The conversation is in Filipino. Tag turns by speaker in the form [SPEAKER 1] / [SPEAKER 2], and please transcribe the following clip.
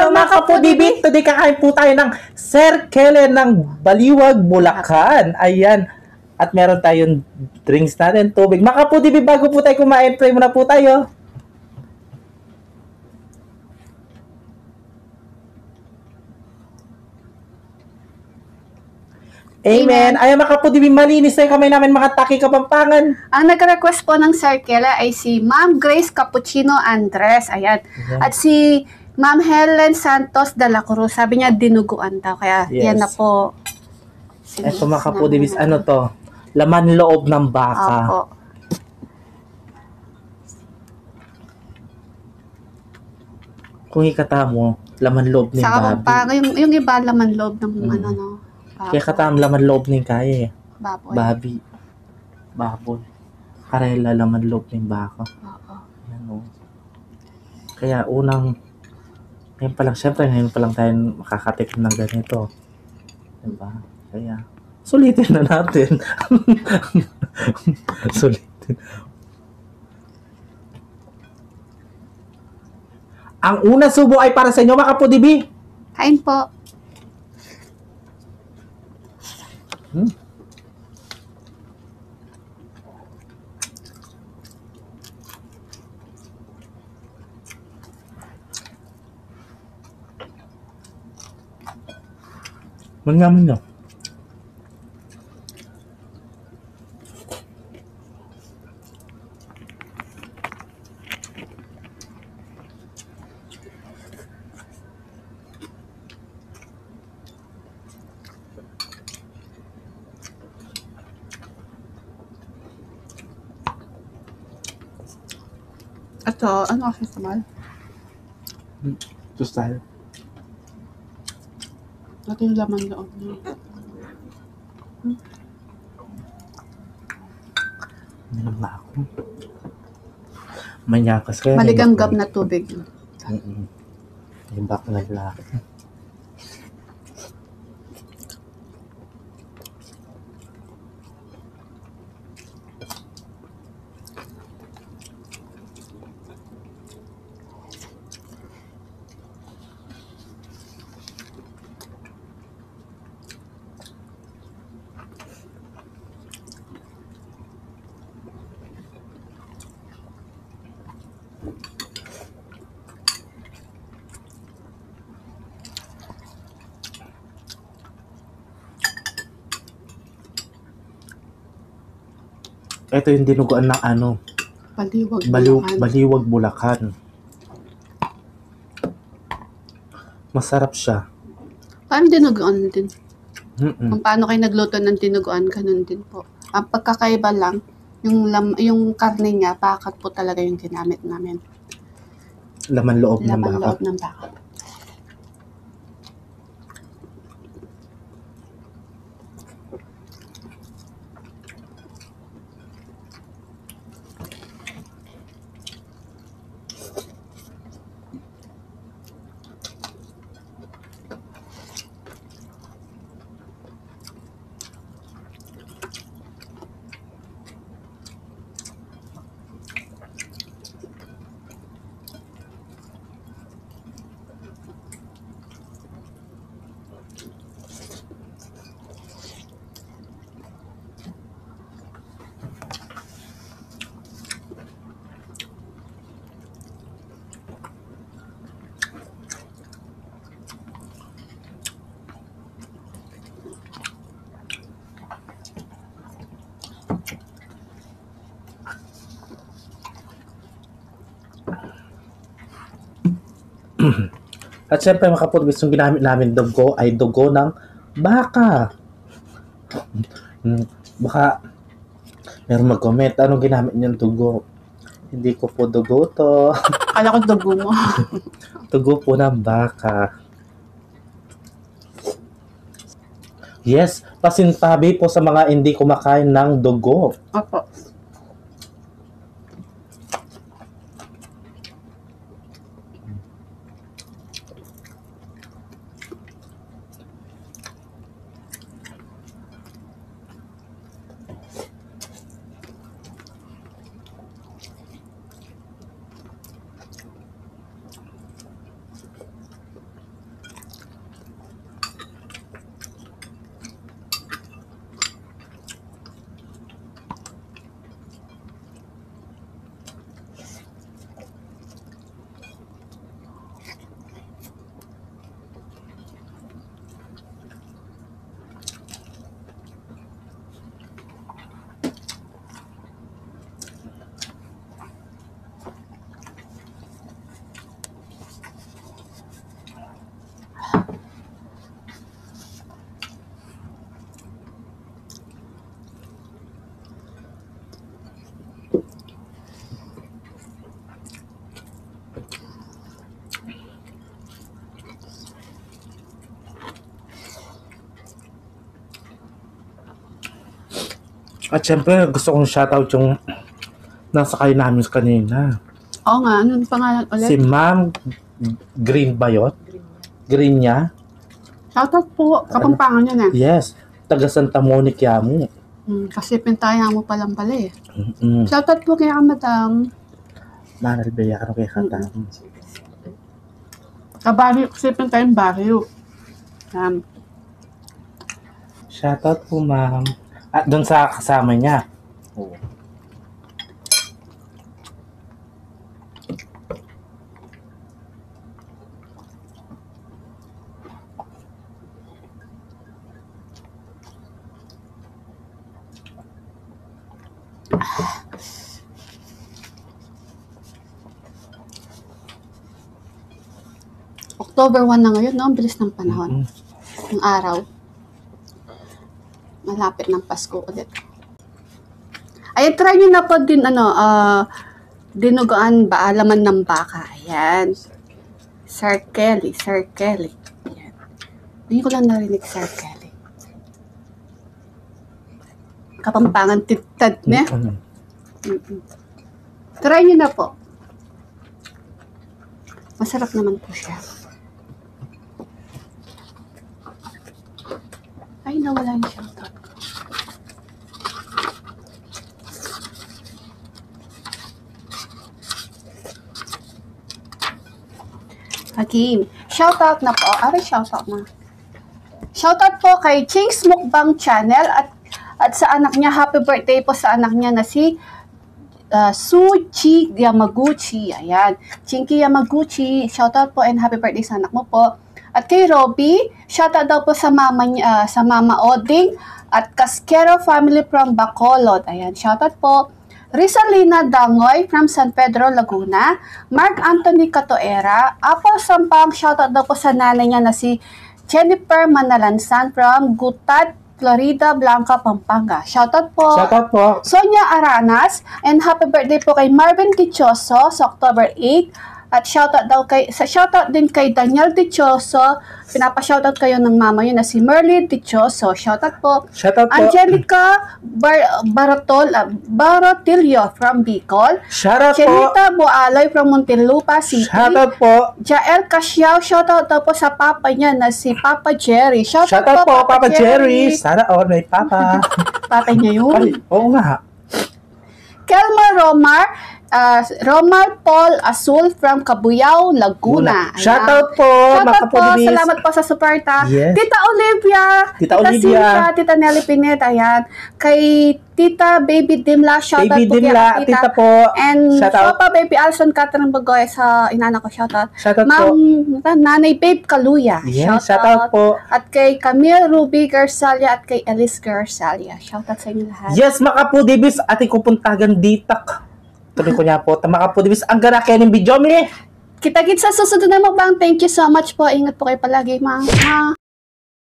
[SPEAKER 1] Hello mga kapudibit! Today kakain po tayo ng Sir Kellen ng Baliwag, Bulacan. Ayan. At meron tayong drinks natin, tubig. Mga kapudibit, bago po tayo kumain, pray muna po tayo. Amen. Ayan mga kapudibit, malinis na yung kamay namin mga taki kapampangan.
[SPEAKER 2] Ang nag-request po ng Sir Kellen ay si Ma'am Grace Cappuccino Andres. Ayan. At si Ma'am Helen Santos de la Cruz. Sabi niya, dinuguan daw. Kaya yan na po.
[SPEAKER 1] Ito mga kapudibit, ano to? Laman loob ng baka.
[SPEAKER 2] Opo.
[SPEAKER 1] Kung ikata mo, laman loob ng
[SPEAKER 2] Sa
[SPEAKER 1] babi.
[SPEAKER 2] yung iba laman loob ng ano, no?
[SPEAKER 1] Kaya katam laman loob ng kaya eh.
[SPEAKER 2] Baboy.
[SPEAKER 1] Babi. Baboy. Karela laman loob ng baka.
[SPEAKER 2] Oo.
[SPEAKER 1] Yan o. Kaya unang, ngayon pa lang, syempre ngayon pa lang tayo makakatikim ng ganito. Diba? Kaya, sulitin na natin. Sulitin. Ang una subo ay para sa inyo, mga kapudibi.
[SPEAKER 2] Kain po.
[SPEAKER 1] Manyaman nyo.
[SPEAKER 2] Ito, ano kasi samal?
[SPEAKER 1] Ito style.
[SPEAKER 2] Ito yung laman loob niya.
[SPEAKER 1] Minam na ako. Manyakas kaya.
[SPEAKER 2] Maligamgam na tubig.
[SPEAKER 1] Yung bak na lalaki. Ito yung dinuguan ng ano? Baliwag, Bulacan. Masarap siya.
[SPEAKER 2] Paano dinuguan din? Kung paano kayo nagluto ng dinuguan, ganun din po. Ang pagkakaiba lang, yung karne niya, pakat po talaga yung ginamit namin.
[SPEAKER 1] Laman loob ng baka.
[SPEAKER 2] Laman loob ng baka.
[SPEAKER 1] At syempre mga kapudibis, yung ginamit namin dugo ay dugo ng baka. Baka meron mag-comment, anong ginamit niyang dugo? Hindi ko po dugo to.
[SPEAKER 2] Kala ko dugo mo.
[SPEAKER 1] Dugo po ng baka. Yes, pasintabi po sa mga hindi kumakain ng dugo.
[SPEAKER 2] Opo.
[SPEAKER 1] At syempre, gusto kong shoutout yung nasa kayo namin kanina.
[SPEAKER 2] Oo nga, anong pangalan ulit?
[SPEAKER 1] Si Ma'am Green ba yun? Green niya?
[SPEAKER 2] Shoutout po, Kapampangan yan eh.
[SPEAKER 1] Yes. Taga Santa Monica Yamu.
[SPEAKER 2] Kasi pintayan mo pa lang pala eh.
[SPEAKER 1] Mm.
[SPEAKER 2] Shoutout po kaya madam.
[SPEAKER 1] Manal Bea, ano kaya katam?
[SPEAKER 2] Kabaryo, kasi pintayan baryo.
[SPEAKER 1] Shoutout po, ma'am. At doon sa kasama niya. Oh.
[SPEAKER 2] October 1 na ngayon, no? Ang bilis ng panahon. Ng araw. Malapit ng Pasko ulit. Ayan, try nyo na po din, dinuguan ba, laman ng baka. Ayan. Sir Kelly. Ayan. Hindi ko lang narinig, Sir Kelly. Kapampangan titad niya. Try nyo na po. Masarap naman po siya. Ay, nawala yung shoutout ko. Again, shoutout na po. Shoutout na. Shoutout po kay Ching's Mukbang Channel at sa anak niya, happy birthday po sa anak niya na si Suchi Yamaguchi. Ayan. Chinky Yamaguchi, shoutout po and happy birthday sa anak mo po. At kay Robby, shoutout daw po sa mama niya, sa Mama Oding at Casquero family from Bacolod. Ayan, shoutout po. Rizalina Dangoy from San Pedro, Laguna. Mark Anthony Catoera. Apple Sampang, shoutout daw po sa nanay niya na si Jennifer Manalansan from Gutad, Florida Blanca, Pampanga. Shoutout po.
[SPEAKER 1] Shoutout po.
[SPEAKER 2] Sonia Aranas. And happy birthday po kay Marvin Dichoso sa October 8. At shoutout din kay Daniel Dichoso. Pinapa-shoutout kayo ng mama yun na si Merly Dichoso. Shoutout po.
[SPEAKER 1] Shoutout po.
[SPEAKER 2] Angelica Barotillo from Bicol.
[SPEAKER 1] Shoutout po.
[SPEAKER 2] Chenita Boaloy from Muntinlupa City.
[SPEAKER 1] Shoutout po.
[SPEAKER 2] Jael Casiao, shoutout daw po sa papa niya na si Papa Jerry.
[SPEAKER 1] Shoutout po, Papa Jerry. Sana all may papa.
[SPEAKER 2] Papa niya yun.
[SPEAKER 1] Ay, oo nga.
[SPEAKER 2] Kelma Romar Paul Azul from Cabuyao, Laguna.
[SPEAKER 1] Shoutout po.
[SPEAKER 2] Shoutout po. Salamat po sa suporta.
[SPEAKER 1] Yes.
[SPEAKER 2] Tita Olivia.
[SPEAKER 1] Tita Olivia.
[SPEAKER 2] Sinta, Tita Nelly Pinet. Ayan. Kay Tita Baby Dimla. Shoutout
[SPEAKER 1] Baby
[SPEAKER 2] po.
[SPEAKER 1] Dimla. Tita po.
[SPEAKER 2] And
[SPEAKER 1] shoutout.
[SPEAKER 2] Papa Baby Alson Catherine Bagoy sa inana ko. Shoutout.
[SPEAKER 1] Shoutout po.
[SPEAKER 2] Nanay Babe Kaluya.
[SPEAKER 1] Yes, shoutout po.
[SPEAKER 2] At kay Camille Ruby Garsalia at kay Alice Garsalia. Shoutout sa inyo lahat.
[SPEAKER 1] Yes, Makapu Davis. Ating kupuntagan ditak. Tuloy ko niya po. Makapu Davis. Ang gana kaya ng video, mi.
[SPEAKER 2] Kita-kits sa susunod na mukbang. Thank you so much po. Ingat po kayo palagi, ma.